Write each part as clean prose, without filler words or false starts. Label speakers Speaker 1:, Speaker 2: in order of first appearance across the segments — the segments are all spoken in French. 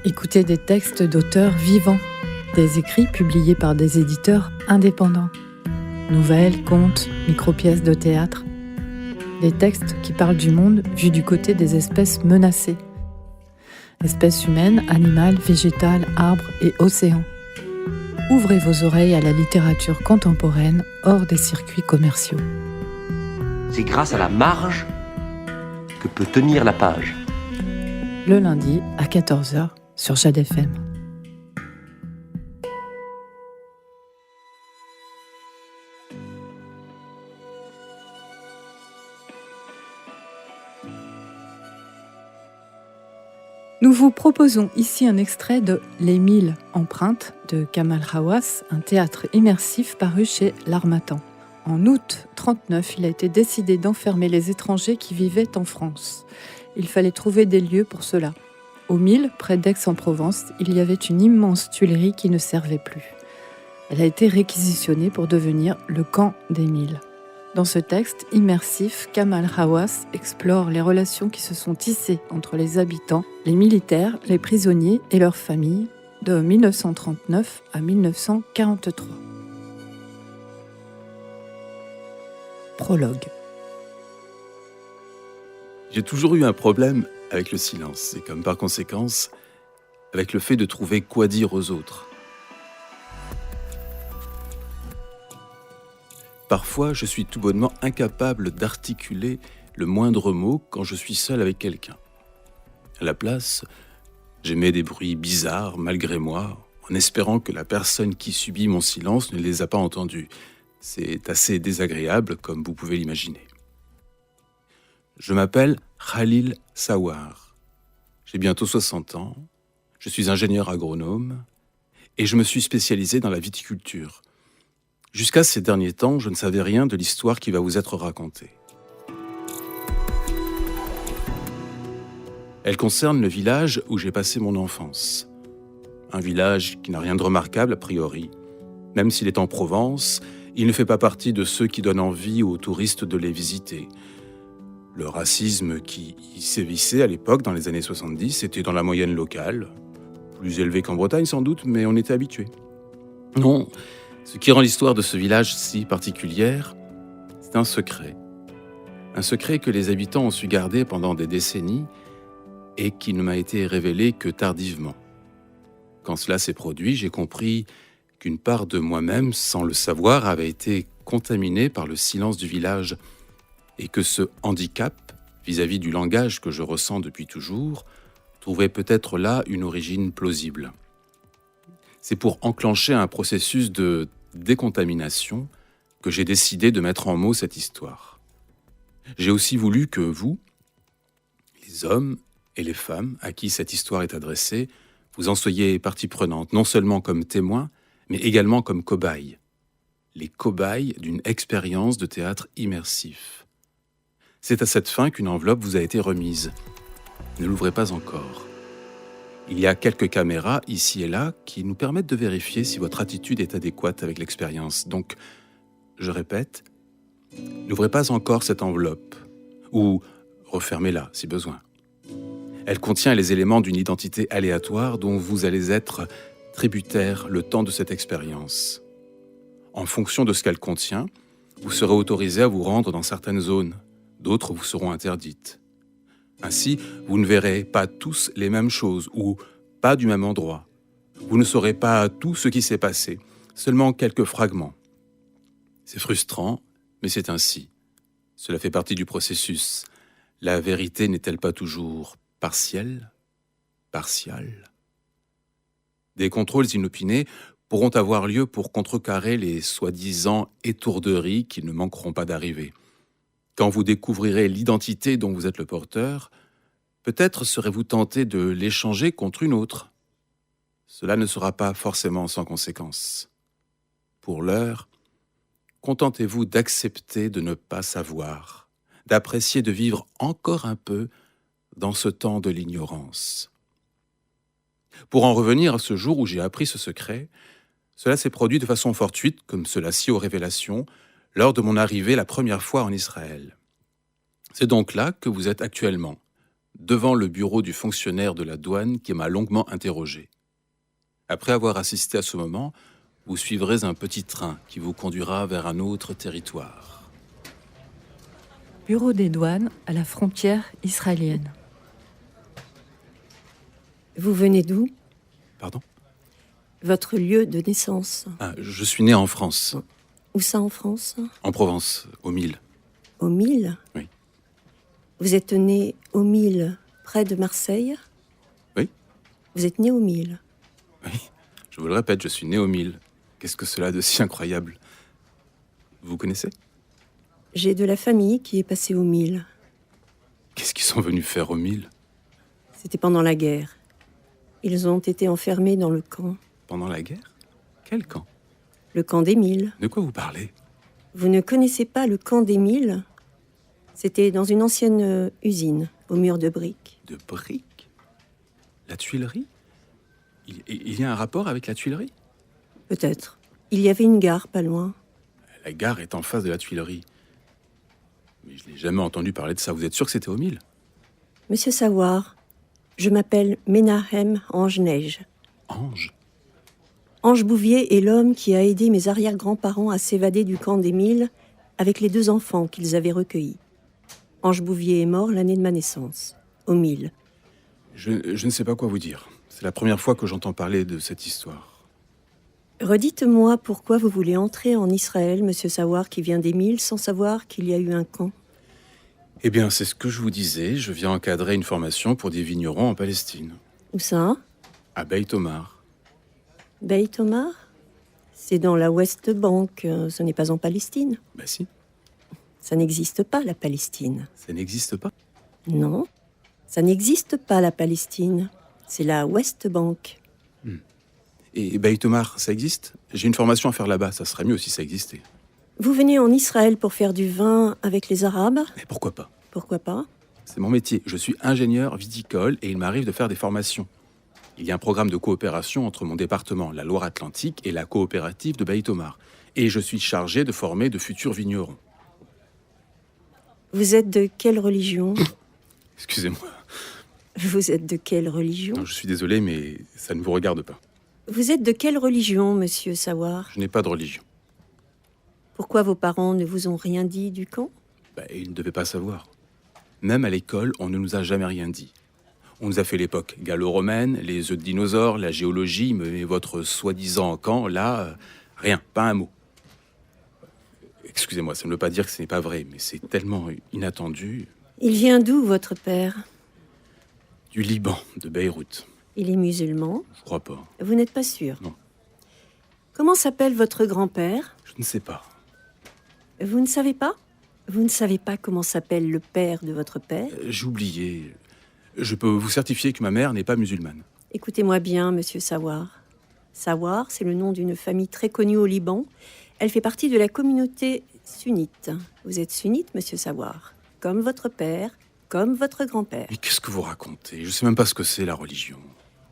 Speaker 1: Écoutez des textes d'auteurs vivants, des écrits publiés par des éditeurs indépendants. Nouvelles, contes, micro-pièces de théâtre. Des textes qui parlent du monde vu du côté des espèces menacées. Espèces humaines, animales, végétales, arbres et océans. Ouvrez vos oreilles à la littérature contemporaine hors des circuits commerciaux.
Speaker 2: C'est grâce à la marge que peut tenir la page.
Speaker 1: Le lundi à 14h sur Jade FM. Nous vous proposons ici un extrait de Les 1000 empreintes de Kamal Hawass, un théâtre immersif paru chez L'Harmattan. En août 1939, il a été décidé d'enfermer les étrangers qui vivaient en France. Il fallait trouver des lieux pour cela. Au 1000, près d'Aix-en-Provence, il y avait une immense tuilerie qui ne servait plus. Elle a été réquisitionnée pour devenir le camp des 1000. Dans ce texte immersif, Kamal Hawass explore les relations qui se sont tissées entre les habitants, les militaires, les prisonniers et leurs familles de 1939 à 1943. Prologue.
Speaker 3: J'ai toujours eu un problème avec le silence, et comme par conséquence, avec le fait de trouver quoi dire aux autres. Parfois, je suis tout bonnement incapable d'articuler le moindre mot quand je suis seul avec quelqu'un. À la place, j'émets des bruits bizarres malgré moi, en espérant que la personne qui subit mon silence ne les a pas entendus. C'est assez désagréable, comme vous pouvez l'imaginer. Je m'appelle Khalil Sawar. J'ai bientôt 60 ans, je suis ingénieur agronome et je me suis spécialisé dans la viticulture. Jusqu'à ces derniers temps, je ne savais rien de l'histoire qui va vous être racontée. Elle concerne le village où j'ai passé mon enfance. Un village qui n'a rien de remarquable a priori. Même s'il est en Provence, il ne fait pas partie de ceux qui donnent envie aux touristes de les visiter. Le racisme qui y sévissait à l'époque, dans les années 70, était dans la moyenne locale. Plus élevé qu'en Bretagne sans doute, mais on était habitué. Non, ce qui rend l'histoire de ce village si particulière, c'est un secret. Un secret que les habitants ont su garder pendant des décennies et qui ne m'a été révélé que tardivement. Quand cela s'est produit, j'ai compris qu'une part de moi-même, sans le savoir, avait été contaminée par le silence du village et que ce handicap, vis-à-vis du langage que je ressens depuis toujours, trouvait peut-être là une origine plausible. C'est pour enclencher un processus de décontamination que j'ai décidé de mettre en mots cette histoire. J'ai aussi voulu que vous, les hommes et les femmes à qui cette histoire est adressée, vous en soyez partie prenante, non seulement comme témoins, mais également comme cobayes. Les cobayes d'une expérience de théâtre immersif. C'est à cette fin qu'une enveloppe vous a été remise. Ne l'ouvrez pas encore. Il y a quelques caméras, ici et là, qui nous permettent de vérifier si votre attitude est adéquate avec l'expérience. Donc, je répète, n'ouvrez pas encore cette enveloppe, ou refermez-la si besoin. Elle contient les éléments d'une identité aléatoire dont vous allez être tributaire le temps de cette expérience. En fonction de ce qu'elle contient, vous serez autorisé à vous rendre dans certaines zones. D'autres vous seront interdites. Ainsi, vous ne verrez pas tous les mêmes choses ou pas du même endroit. Vous ne saurez pas tout ce qui s'est passé, seulement quelques fragments. C'est frustrant, mais c'est ainsi. Cela fait partie du processus. La vérité n'est-elle pas toujours partielle, partiale ? Des contrôles inopinés pourront avoir lieu pour contrecarrer les soi-disant étourderies qui ne manqueront pas d'arriver. Quand vous découvrirez l'identité dont vous êtes le porteur, peut-être serez-vous tenté de l'échanger contre une autre. Cela ne sera pas forcément sans conséquence. Pour l'heure, contentez-vous d'accepter de ne pas savoir, d'apprécier de vivre encore un peu dans ce temps de l'ignorance. Pour en revenir à ce jour où j'ai appris ce secret, cela s'est produit de façon fortuite, comme cela sied aux révélations, lors de mon arrivée la première fois en Israël. C'est donc là que vous êtes actuellement, devant le bureau du fonctionnaire de la douane qui m'a longuement interrogé. Après avoir assisté à ce moment, vous suivrez un petit train qui vous conduira vers un autre territoire.
Speaker 1: Bureau des douanes à la frontière israélienne.
Speaker 4: Vous venez d'où?
Speaker 3: Pardon?
Speaker 4: Votre lieu de naissance?
Speaker 3: Je suis né en France,
Speaker 4: Où ça en France?
Speaker 3: en Provence, au Mille.
Speaker 4: Au Mille?
Speaker 3: Oui.
Speaker 4: Vous êtes né au Mille, près de Marseille?
Speaker 3: Oui.
Speaker 4: Vous êtes né au Mille?
Speaker 3: Oui, je vous le répète, je suis né au Mille. Qu'est-ce que cela a de si incroyable? Vous connaissez?
Speaker 4: J'ai de la famille qui est passée au Mille.
Speaker 3: Qu'est-ce qu'ils sont venus faire au Mille?
Speaker 4: C'était pendant la guerre. Ils ont été enfermés dans le camp.
Speaker 3: Pendant la guerre? Quel camp?
Speaker 4: Le camp des Milles.
Speaker 3: De quoi vous parlez?
Speaker 4: Vous ne connaissez pas le camp des Milles? C'était dans une ancienne usine, au mur de briques.
Speaker 3: De briques? La tuilerie? Il y a un rapport avec la tuilerie?
Speaker 4: Peut-être. Il y avait une gare pas loin.
Speaker 3: La gare est en face de la tuilerie. Mais je n'ai jamais entendu parler de ça. Vous êtes sûr que c'était au Mille?
Speaker 4: Monsieur Sawar, je m'appelle Menahem Ange-Neige.
Speaker 3: Ange?
Speaker 4: Ange Bouvier est l'homme qui a aidé mes arrière-grands-parents à s'évader du camp des Milles avec les 2 enfants qu'ils avaient recueillis. Ange Bouvier est mort l'année de ma naissance, au Mille.
Speaker 3: Je ne sais pas quoi vous dire. C'est la première fois que j'entends parler de cette histoire.
Speaker 4: Redites-moi pourquoi vous voulez entrer en Israël, monsieur Sawar, qui vient des Milles, sans savoir qu'il y a eu un camp.
Speaker 3: Eh bien, c'est ce que je vous disais. Je viens encadrer une formation pour des vignerons en Palestine.
Speaker 4: Où ça?
Speaker 3: À Beit Omar.
Speaker 4: Beit Omar? C'est dans la West Bank, ce n'est pas en Palestine.
Speaker 3: Bah si,
Speaker 4: Ça n'existe pas, la Palestine.
Speaker 3: ça n'existe pas.
Speaker 4: Non, ça n'existe pas, la Palestine. C'est la West Bank.
Speaker 3: Et Beit Omar, ça existe? J'ai une formation à faire là-bas. Ça serait mieux si ça existait.
Speaker 4: Vous venez en Israël pour faire du vin avec les Arabes?
Speaker 3: Mais pourquoi pas?
Speaker 4: Pourquoi pas?
Speaker 3: C'est mon métier. Je suis ingénieur viticole et il m'arrive de faire des formations. Il y a un programme de coopération entre mon département, la Loire-Atlantique, et la coopérative de Beit Omar. Et je suis chargé de former de futurs vignerons.
Speaker 4: Vous êtes de quelle religion?
Speaker 3: Excusez-moi.
Speaker 4: Vous êtes de quelle religion?
Speaker 3: Non, je suis désolé, mais ça ne vous regarde pas.
Speaker 4: Vous êtes de quelle religion, monsieur Sawar?
Speaker 3: Je n'ai pas de religion.
Speaker 4: Pourquoi vos parents ne vous ont rien dit du camp?
Speaker 3: Ils ne devaient pas savoir. Même à l'école, on ne nous a jamais rien dit. On nous a fait l'époque gallo-romaine, les œufs de dinosaures, la géologie, mais votre soi-disant camp, là, rien, pas un mot. Excusez-moi, ça ne veut pas dire que ce n'est pas vrai, mais c'est tellement inattendu.
Speaker 4: Il vient d'où, votre père?
Speaker 3: Du Liban, de Beyrouth.
Speaker 4: Il est musulman?
Speaker 3: Je crois pas.
Speaker 4: Vous n'êtes pas sûr?
Speaker 3: Non.
Speaker 4: Comment s'appelle votre grand-père?
Speaker 3: Je ne sais pas.
Speaker 4: Vous ne savez pas? Vous ne savez pas comment s'appelle le père de votre père?
Speaker 3: J'ai oublié. Je peux vous certifier que ma mère n'est pas musulmane.
Speaker 4: Écoutez-moi bien, monsieur Sawar. Sawar, c'est le nom d'une famille très connue au Liban. Elle fait partie de la communauté sunnite. Vous êtes sunnite, monsieur Sawar, comme votre père, comme votre grand-père.
Speaker 3: Mais qu'est-ce que vous racontez? Je ne sais même pas ce que c'est la religion.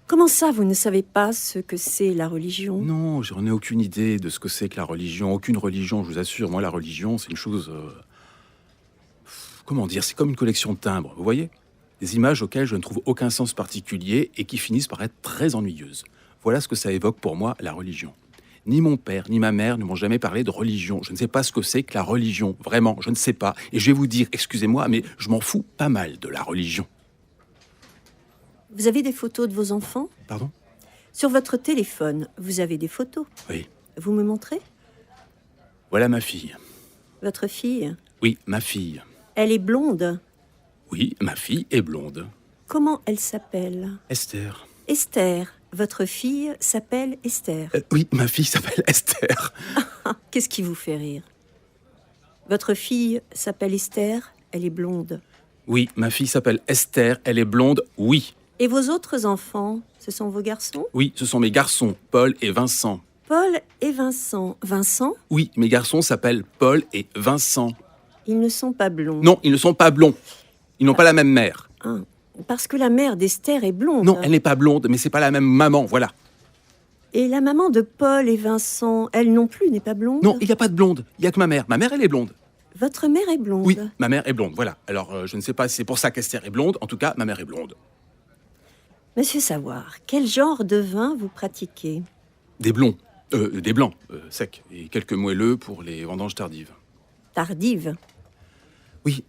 Speaker 4: Comment ça, vous ne savez pas ce que c'est la religion?
Speaker 3: Non, j'en ai aucune idée de ce que c'est que la religion. Aucune religion, je vous assure. Moi, la religion, c'est une chose... Comment dire? C'est comme une collection de timbres, vous voyez? Des images auxquelles je ne trouve aucun sens particulier et qui finissent par être très ennuyeuses. Voilà ce que ça évoque pour moi, la religion. Ni mon père, ni ma mère ne m'ont jamais parlé de religion. Je ne sais pas ce que c'est que la religion. Vraiment, je ne sais pas. Et je vais vous dire, excusez-moi, mais je m'en fous pas mal de la religion.
Speaker 4: Vous avez des photos de vos enfants?
Speaker 3: Pardon?
Speaker 4: Sur votre téléphone, vous avez des photos.
Speaker 3: Oui.
Speaker 4: Vous me montrez?
Speaker 3: Voilà ma fille.
Speaker 4: Votre fille?
Speaker 3: Oui, ma fille.
Speaker 4: Elle est blonde.
Speaker 3: Oui, ma fille est blonde.
Speaker 4: Comment elle s'appelle?
Speaker 3: Esther.
Speaker 4: Esther. Votre fille s'appelle Esther.
Speaker 3: Oui, ma fille s'appelle Esther.
Speaker 4: Qu'est-ce qui vous fait rire? Votre fille s'appelle Esther, elle est blonde.
Speaker 3: Oui, ma fille s'appelle Esther, elle est blonde, oui.
Speaker 4: Et vos autres enfants, ce sont vos garçons?
Speaker 3: Oui, ce sont mes garçons, Paul et Vincent.
Speaker 4: Paul et Vincent. Vincent?
Speaker 3: Oui, mes garçons s'appellent Paul et Vincent.
Speaker 4: Ils ne sont pas blonds.
Speaker 3: Non, ils ne sont pas blonds. Ils n'ont pas la même mère.
Speaker 4: Ah, parce que la mère d'Esther est blonde.
Speaker 3: Non, elle n'est pas blonde, mais c'est pas la même maman, voilà.
Speaker 4: Et la maman de Paul et Vincent, elle non plus n'est pas blonde?
Speaker 3: Non, il n'y a pas de blonde. Il n'y a que ma mère. Ma mère, elle est blonde.
Speaker 4: Votre mère est blonde.
Speaker 3: Oui, ma mère est blonde, voilà. Alors, je ne sais pas si c'est pour ça qu'Esther est blonde. En tout cas, ma mère est blonde.
Speaker 4: Monsieur Savoir, quel genre de vin vous pratiquez?
Speaker 3: Des blonds, des blancs, secs, et quelques moelleux pour les vendanges tardives.
Speaker 4: Tardive.
Speaker 3: Oui,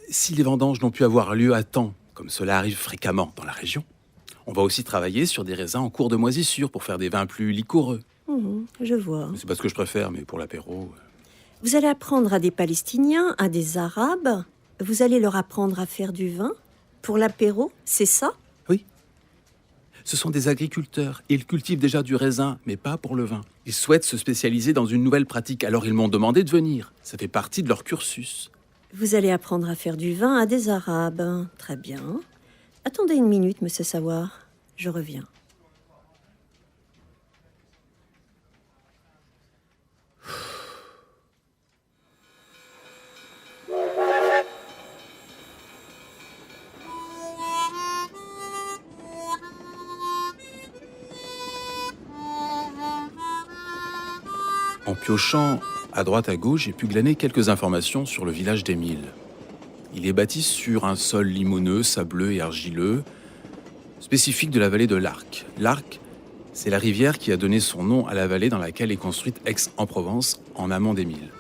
Speaker 3: si les vendanges n'ont pu avoir lieu à temps, comme cela arrive fréquemment dans la région, on va aussi travailler sur des raisins en cours de moisissure pour faire des vins plus liquoreux.
Speaker 4: Je vois.
Speaker 3: C'est pas ce que je préfère, mais pour l'apéro...
Speaker 4: Vous allez apprendre à des Palestiniens, à des Arabes. Vous allez leur apprendre à faire du vin. Pour l'apéro, c'est ça?
Speaker 3: Oui. Ce sont des agriculteurs. Ils cultivent déjà du raisin, mais pas pour le vin. Ils souhaitent se spécialiser dans une nouvelle pratique, alors ils m'ont demandé de venir. Ça fait partie de leur cursus.
Speaker 4: Vous allez apprendre à faire du vin à des Arabes. Très bien. Attendez une minute, monsieur Savoir. Je reviens.
Speaker 3: En piochant à droite à gauche, j'ai pu glaner quelques informations sur le village d'Émile. Il est bâti sur un sol limoneux, sableux et argileux, spécifique de la vallée de l'Arc. L'Arc, c'est la rivière qui a donné son nom à la vallée dans laquelle est construite Aix-en-Provence, en amont d'Émile.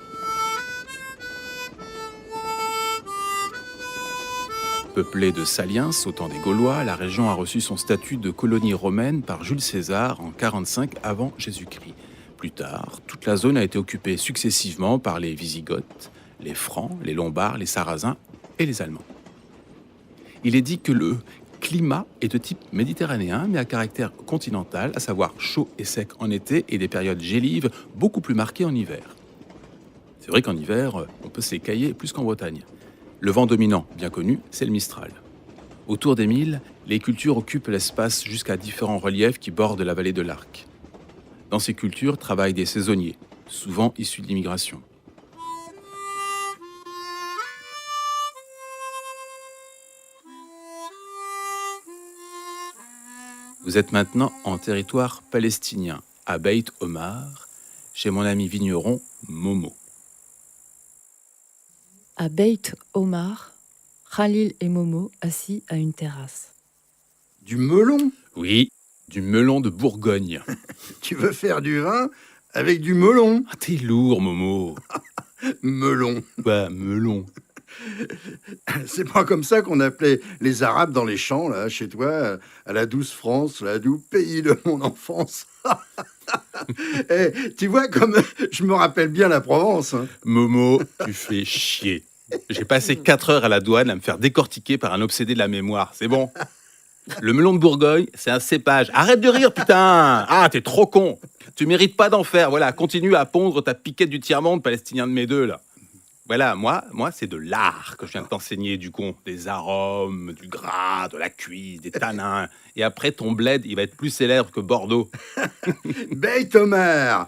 Speaker 3: Peuplée de Saliens, au temps des Gaulois, la région a reçu son statut de colonie romaine par Jules César en 45 avant Jésus-Christ. Plus tard, toute la zone a été occupée successivement par les Wisigoths, les Francs, les Lombards, les Sarrasins et les Allemands. Il est dit que le climat est de type méditerranéen, mais à caractère continental, à savoir chaud et sec en été et des périodes gélives beaucoup plus marquées en hiver. C'est vrai qu'en hiver, on peut s'écailler plus qu'en Bretagne. Le vent dominant, bien connu, c'est le Mistral. Autour d'Émile, les cultures occupent l'espace jusqu'à différents reliefs qui bordent la vallée de l'Arc. Dans ces cultures travaillent des saisonniers, souvent issus de l'immigration. Vous êtes maintenant en territoire palestinien, à Beit Omar, chez mon ami vigneron Momo.
Speaker 1: À Beit Omar, Khalil et Momo assis à une terrasse.
Speaker 5: Du melon?
Speaker 3: Oui, du melon de Bourgogne.
Speaker 5: Tu veux faire du vin avec du melon?
Speaker 3: Ah, t'es lourd, Momo.
Speaker 5: Melon.
Speaker 3: Bah, melon.
Speaker 5: C'est pas comme ça qu'on appelait les Arabes dans les champs, là, chez toi, à la douce France, la doux pays de mon enfance. Et, tu vois, comme je me rappelle bien la Provence. Hein.
Speaker 3: Momo, tu fais chier. J'ai passé 4 heures à la douane à me faire décortiquer par un obsédé de la mémoire. C'est bon. Le melon de Bourgogne, c'est un cépage. Arrête de rire, putain! Ah, t'es trop con. Tu mérites pas d'en faire. Voilà, continue à pondre ta piquette du tiers-monde palestinien de mes deux, là. Voilà, moi, c'est de l'art que je viens de t'enseigner, du con. Des arômes, du gras, de la cuisse, des tanins. Et après, ton bled, il va être plus célèbre que Bordeaux.
Speaker 5: Beit Omar.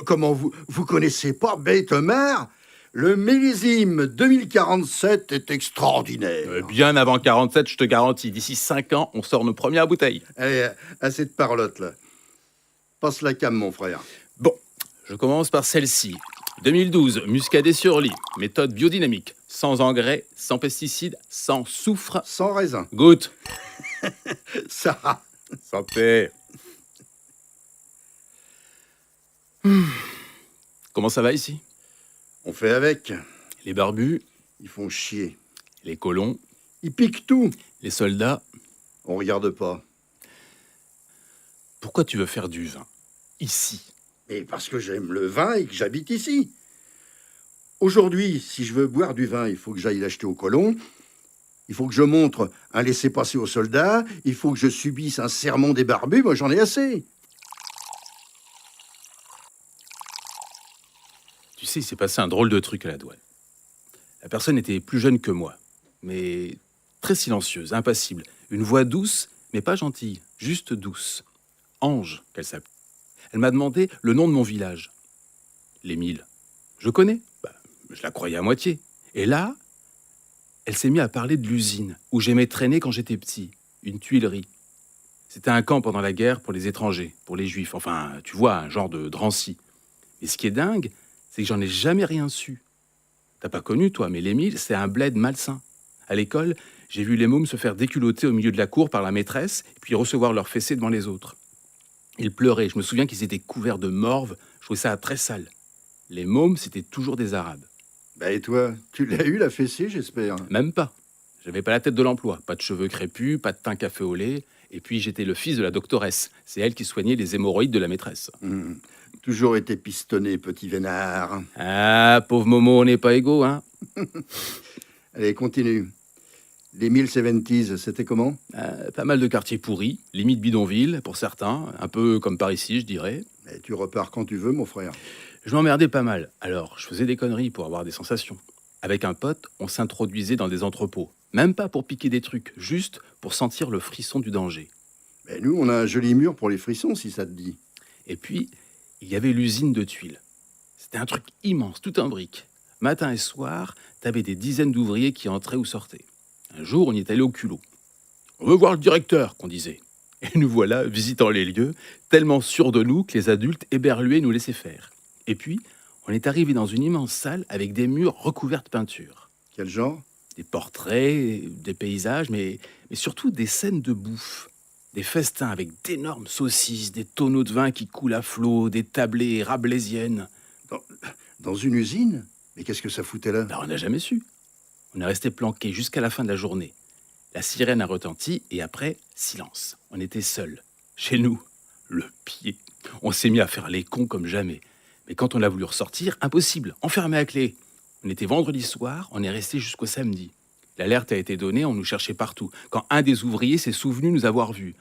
Speaker 5: Comment vous connaissez pas Beit Omar? Le millésime 2047 est extraordinaire.
Speaker 3: Bien avant 47, je te garantis. D'ici 5 ans, on sort nos premières bouteilles.
Speaker 5: Allez, assez de parlotte, là. Passe la cam, mon frère.
Speaker 3: Bon, je commence par celle-ci. 2012, muscadet sur lit. Méthode biodynamique. Sans engrais, sans pesticides, sans soufre.
Speaker 5: Sans raisin.
Speaker 3: Goûte.
Speaker 5: Ça.
Speaker 3: Santé. Comment ça va ici?
Speaker 5: On fait avec.
Speaker 3: Les barbus,
Speaker 5: Ils font chier.
Speaker 3: les colons,
Speaker 5: Ils piquent tout.
Speaker 3: les soldats.
Speaker 5: On regarde pas.
Speaker 3: Pourquoi tu veux faire du vin? Ici.
Speaker 5: Mais parce que j'aime le vin et que j'habite ici. Aujourd'hui, si je veux boire du vin, il faut que j'aille l'acheter au colon. Il faut que je montre un laissez-passer aux soldats. Il faut que je subisse un sermon des barbus. Moi, j'en ai assez.
Speaker 3: Tu sais, il s'est passé un drôle de truc à la douane. La personne était plus jeune que moi, mais très silencieuse, impassible. Une voix douce, mais pas gentille, juste douce. Ange, qu'elle s'appelait. Elle m'a demandé le nom de mon village. L'Émile. Je connais. Je la croyais à moitié. Et là, elle s'est mise à parler de l'usine où j'aimais traîner quand j'étais petit. Une tuilerie. C'était un camp pendant la guerre pour les étrangers, pour les juifs. Enfin, tu vois, un genre de Drancy. Mais ce qui est dingue, c'est que j'en ai jamais rien su. T'as pas connu, toi, mais les Milles, c'est un bled malsain. À l'école, j'ai vu les mômes se faire déculotter au milieu de la cour par la maîtresse, et puis recevoir leurs fessées devant les autres. Ils pleuraient, je me souviens qu'ils étaient couverts de morve, je trouvais ça très sale. Les mômes, c'était toujours des Arabes.
Speaker 5: Bah et toi, tu l'as eu la fessée, j'espère.
Speaker 3: Même pas. J'avais pas la tête de l'emploi, pas de cheveux crépus, pas de teint café au lait, et puis j'étais le fils de la doctoresse. C'est elle qui soignait les hémorroïdes de la maîtresse.
Speaker 5: Toujours été pistonné, petit vénard.
Speaker 3: Ah, pauvre Momo, on n'est pas égaux, hein.
Speaker 5: Allez, continue. Les 1070s, c'était comment?
Speaker 3: Pas mal de quartiers pourris, limite bidonville pour certains, un peu comme par ici, je dirais.
Speaker 5: Et tu repars quand tu veux, mon frère.
Speaker 3: Je m'emmerdais pas mal, alors je faisais des conneries pour avoir des sensations. Avec un pote, on s'introduisait dans des entrepôts. Même pas pour piquer des trucs, juste pour sentir le frisson du danger.
Speaker 5: Mais nous, on a un joli mur pour les frissons, si ça te dit.
Speaker 3: Et puis, il y avait l'usine de tuiles. C'était un truc immense, tout en briques. Matin et soir, t'avais des dizaines d'ouvriers qui entraient ou sortaient. Un jour, on y est allé au culot. « On veut voir le directeur », qu'on disait. Et nous voilà, visitant les lieux, tellement sûrs de nous que les adultes éberlués nous laissaient faire. Et puis, on est arrivé dans une immense salle avec des murs recouverts de peinture.
Speaker 5: Quel genre?
Speaker 3: Des portraits, des paysages, mais surtout des scènes de bouffe. Des festins avec d'énormes saucisses, des tonneaux de vin qui coulent à flot, des tablées rabelaisiennes.
Speaker 5: Dans une usine? Mais qu'est-ce que ça foutait là?
Speaker 3: Ben, on n'a jamais su. On est resté planqué jusqu'à la fin de la journée. La sirène a retenti et après, silence. On était seuls. Chez nous, le pied. On s'est mis à faire les cons comme jamais. Mais quand on a voulu ressortir, impossible, enfermé à clé. On était vendredi soir, on est resté jusqu'au samedi. L'alerte a été donnée, on nous cherchait partout. Quand un des ouvriers s'est souvenu nous avoir vus.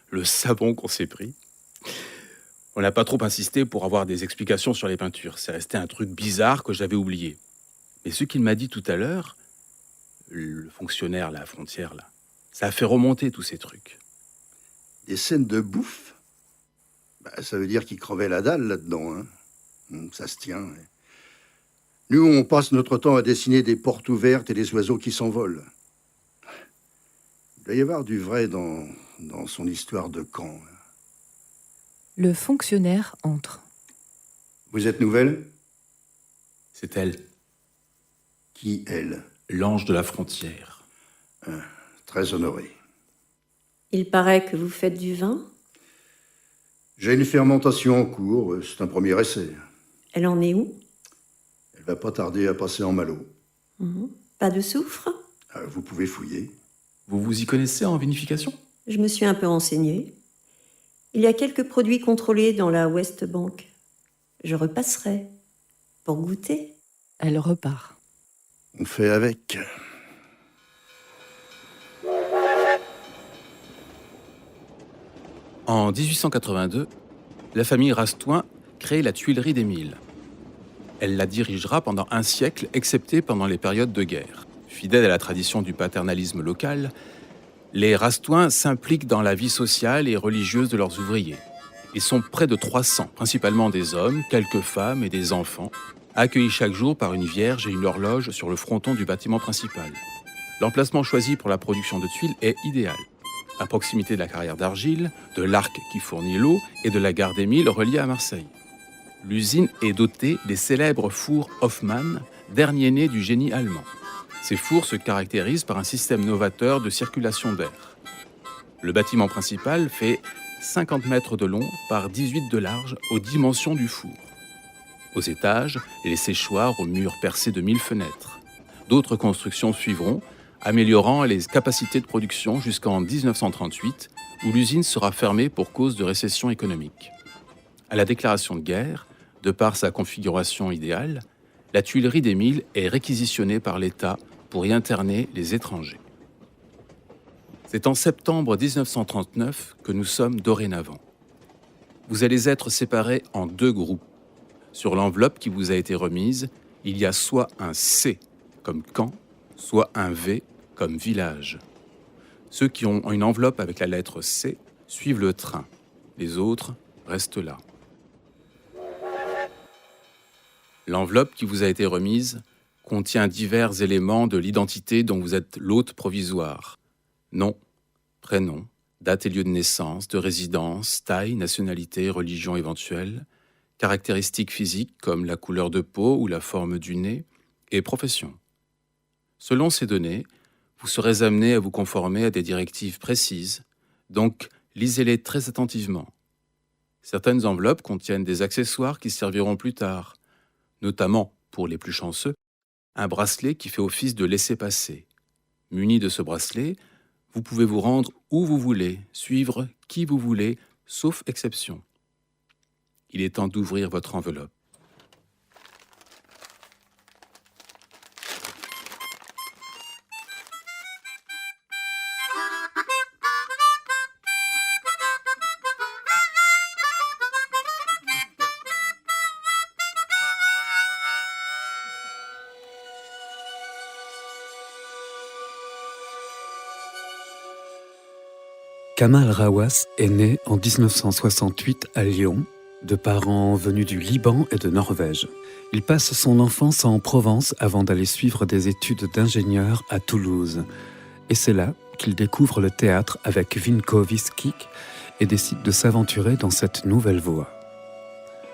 Speaker 3: Le savon qu'on s'est pris. On n'a pas trop insisté pour avoir des explications sur les peintures. C'est resté un truc bizarre que j'avais oublié. Mais ce qu'il m'a dit tout à l'heure, le fonctionnaire, la frontière, là, ça a fait remonter tous ces trucs.
Speaker 5: Des scènes de bouffe? Bah, ça veut dire qu'il crevait la dalle là-dedans, hein. Ça se tient. Ouais. Nous, on passe notre temps à dessiner des portes ouvertes et des oiseaux qui s'envolent. Il doit y avoir du vrai dans son histoire de camp.
Speaker 1: Le fonctionnaire entre.
Speaker 5: Vous êtes nouvelle?
Speaker 3: C'est elle,
Speaker 5: Qui, elle?
Speaker 3: l'ange de la frontière.
Speaker 5: Très honoré.
Speaker 4: Il paraît que vous faites du vin.
Speaker 5: J'ai une fermentation en cours, c'est un premier essai.
Speaker 4: Elle en est où?
Speaker 5: Elle va pas tarder à passer en malo.
Speaker 4: Pas de soufre?
Speaker 5: Vous pouvez fouiller.
Speaker 3: Vous vous y connaissez en vinification?
Speaker 4: Je me suis un peu renseignée. Il y a quelques produits contrôlés dans la West Bank. Je repasserai pour goûter.
Speaker 1: Elle repart.
Speaker 5: On fait avec.
Speaker 3: En 1882, la famille Rastoin crée la Tuilerie des Milles. Elle la dirigera pendant un siècle, excepté pendant les périodes de guerre. Fidèles à la tradition du paternalisme local, les Rastoin s'impliquent dans la vie sociale et religieuse de leurs ouvriers. Ils sont près de 300, principalement des hommes, quelques femmes et des enfants, accueillis chaque jour par une vierge et une horloge sur le fronton du bâtiment principal. L'emplacement choisi pour la production de tuiles est idéal. À proximité de la carrière d'argile, de l'arc qui fournit l'eau et de la gare des Milles reliée à Marseille. L'usine est dotée des célèbres fours Hoffmann, dernier né du génie allemand. Ces fours se caractérisent par un système novateur de circulation d'air. Le bâtiment principal fait 50 mètres de long par 18 de large aux dimensions du four. Aux étages, les séchoirs aux murs percés de 1000 fenêtres. D'autres constructions suivront, améliorant les capacités de production jusqu'en 1938, où l'usine sera fermée pour cause de récession économique. À la déclaration de guerre, de par sa configuration idéale, la Tuilerie des Milles est réquisitionnée par l'État pour y interner les étrangers. C'est en septembre 1939 que nous sommes dorénavant. Vous allez être séparés en 2 groupes. Sur l'enveloppe qui vous a été remise, il y a soit un C comme camp, soit un V comme village. Ceux qui ont une enveloppe avec la lettre C suivent le train. Les autres restent là. L'enveloppe qui vous a été remise contient divers éléments de l'identité dont vous êtes l'hôte provisoire. Nom, prénom, date et lieu de naissance, de résidence, taille, nationalité, religion éventuelle, caractéristiques physiques comme la couleur de peau ou la forme du nez, et profession. Selon ces données, vous serez amené à vous conformer à des directives précises, donc lisez-les très attentivement. Certaines enveloppes contiennent des accessoires qui serviront plus tard, notamment, pour les plus chanceux, un bracelet qui fait office de laissez-passer. Muni de ce bracelet, vous pouvez vous rendre où vous voulez, suivre qui vous voulez, sauf exception. Il est temps d'ouvrir votre enveloppe.
Speaker 6: Kamal Rawas est né en 1968 à Lyon, de parents venus du Liban et de Norvège. Il passe son enfance en Provence avant d'aller suivre des études d'ingénieur à Toulouse. Et c'est là qu'il découvre le théâtre avec Vinko Viščík et décide de s'aventurer dans cette nouvelle voie.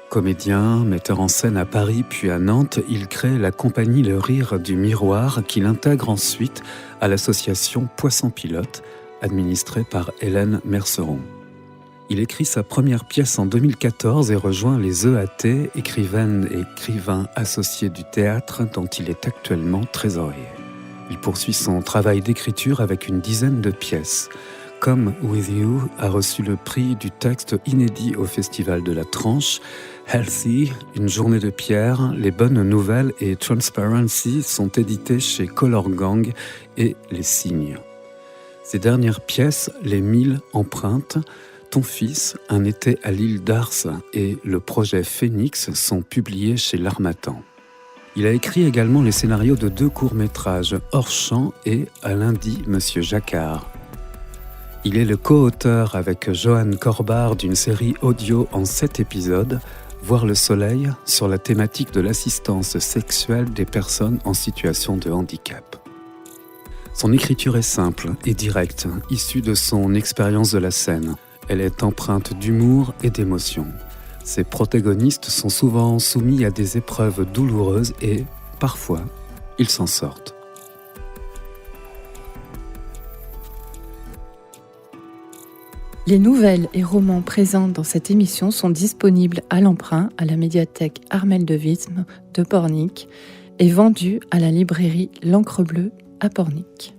Speaker 6: Comédien, metteur en scène à Paris puis à Nantes, il crée la compagnie Le Rire du Miroir qu'il intègre ensuite à l'association Poisson Pilote, administrée par Hélène Merceron. Il écrit sa première pièce en 2014 et rejoint les EAT, écrivaine et écrivain associés du théâtre dont il est actuellement trésorier. Il poursuit son travail d'écriture avec une dizaine de pièces. Come With You a reçu le prix du texte inédit au Festival de la Tranche. Healthy, Une journée de pierre, Les bonnes nouvelles et Transparency sont édités chez Color Gang et Les Signes. Ses dernières pièces, Les 1000 empreintes, Ton fils, Un été à l'île d'Ars et Le projet Phénix sont publiés chez l'Harmattan. Il a écrit également les scénarios de 2 courts-métrages, Hors champ et À lundi, Monsieur Jacquard. Il est le co-auteur avec Johan Corbard d'une série audio en 7 épisodes, Voir le soleil, sur la thématique de l'assistance sexuelle des personnes en situation de handicap. Son écriture est simple et directe, issue de son expérience de la scène. Elle est empreinte d'humour et d'émotion. Ses protagonistes sont souvent soumis à des épreuves douloureuses et, parfois, ils s'en sortent.
Speaker 1: Les nouvelles et romans présents dans cette émission sont disponibles à l'emprunt à la médiathèque Armelle de Visme de Pornic et vendus à la librairie L'Encre Bleue à Pornic.